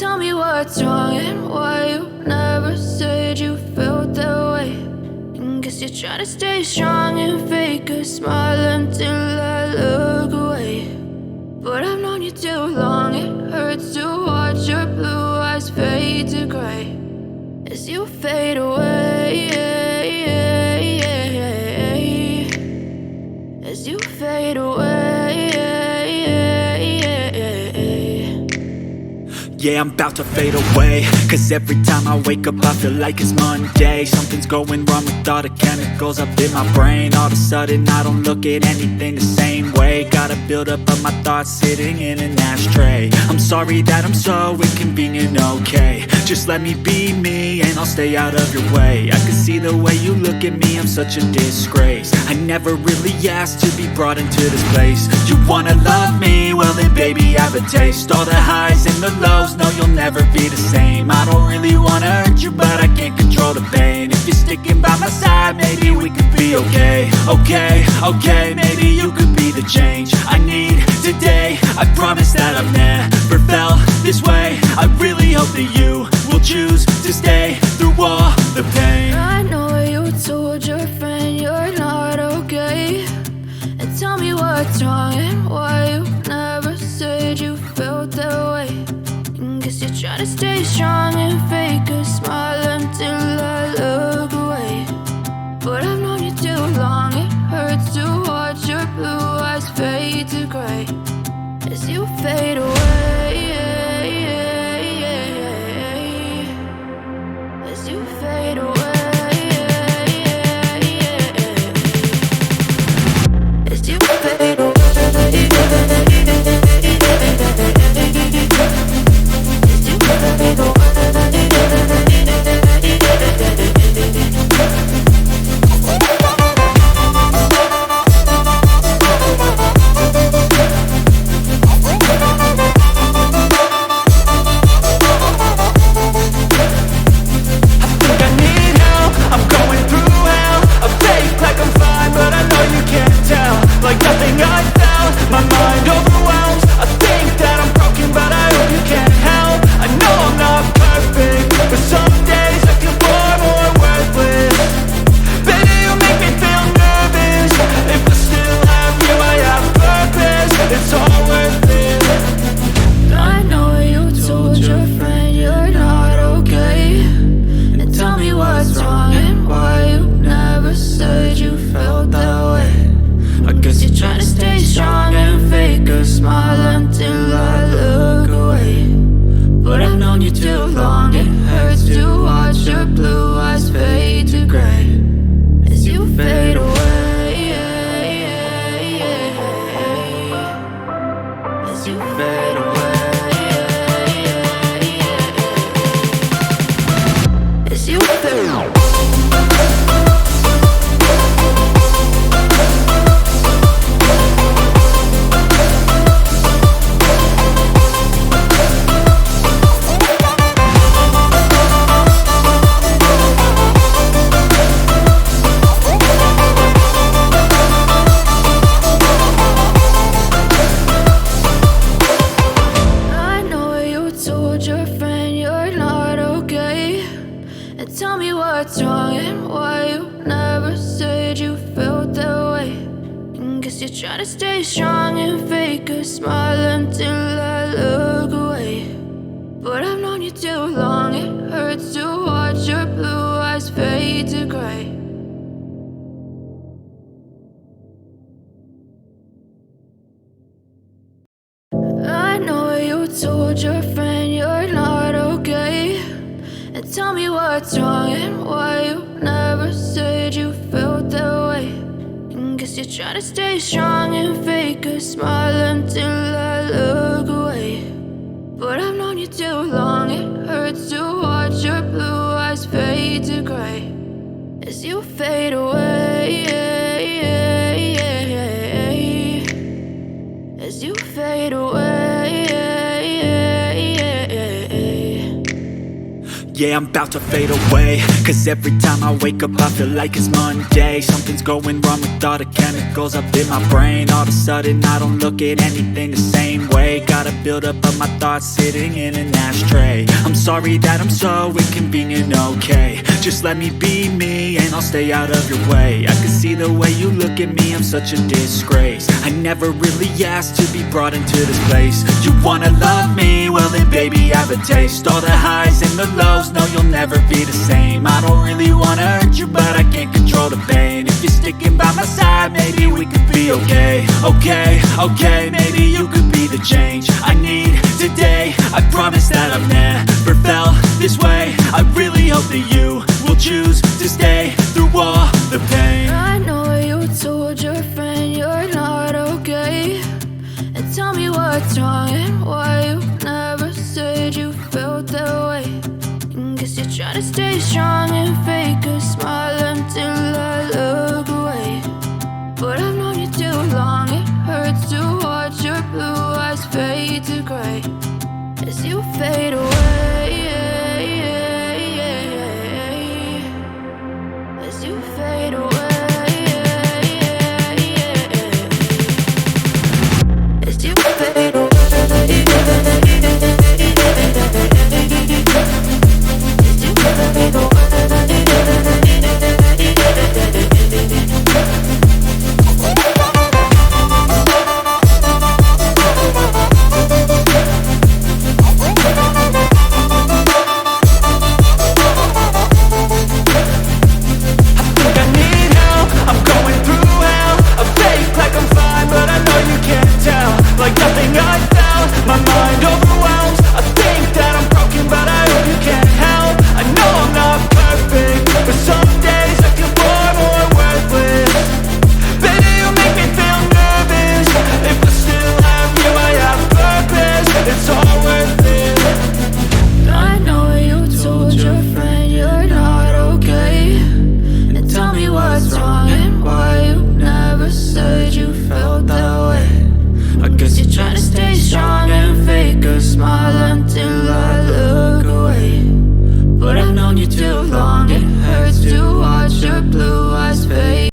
tell me what's wrong and why you never said you felt that way. And guess you're trying to stay strong and fake a smile until I look away. But I've known you too long, it hurts to watch your blue eyes fade to gray as you fade away, as you fade away. Yeah, I'm about to fade away, cause every time I wake up I feel like it's Monday. Something's going wrong with all the chemicals up in my brain. All of a sudden I don't look at anything the same way. Got a buildup of my thoughts sitting in an ashtray. I'm sorry that I'm so inconvenient, okay. Just let me be me and I'll stay out of your way. I can see the way you look at me, I'm such a disgrace. I never really asked to be brought into this place. You wanna love me? Well then baby I have a taste. All the highs and the lows, no you'll never be the same. I don't really wanna hurt you but I can't control the pain. If you're sticking by my side maybe we could be okay. Okay, maybe you could be the change I need today. I promise that I've never felt this way. I really hope that you will choose to stay through all the pain. I know you told your friend you're not okay, and tell me what's wrong and why you never said you felt that way. And guess you're trying to stay strong and fake a smile until I look away. But I've known you too long, it hurts to watch your blue eyes fade to gray as you fade away, as you fade away, as you fade away. Told your friend you're not okay, and tell me what's wrong and why you never said you felt that way. And guess you're trying to stay strong and fake a smile until I look away. But I've known you too long, it hurts to watch your blue eyes fade to gray as you fade away, as you fade away. Yeah, I'm about to fade away, cause every time I wake up I feel like it's Monday. Something's going wrong with all the chemicals up in my brain. All of a sudden I don't look at anything the same way. day. Got a buildup of my thoughts sitting in an ashtray. I'm sorry that I'm so inconvenient, okay. Just let me be me and I'll stay out of your way. I can see the way you look at me, I'm such a disgrace. I never really asked to be brought into this place. You wanna love me? Well then baby, have a taste. All the highs and the lows, no you'll never be the same. I don't really wanna hurt you, but I can't control the pain. If you're sticking by my side, maybe we could be okay. Okay, maybe you could be the change I need today. I promise that I've never felt this way. I really hope that you will choose to stay through all the pain. I know you told your friend you're not okay, and tell me what's wrong and why you never said you felt that way. Guess you're trying to stay strong and fake a smile until I look away. But I've known you too long, it hurts to watch your blue eyes fade to gray as you fade away. As you fade away. As you fade away. Smile until I look away, but I've known you too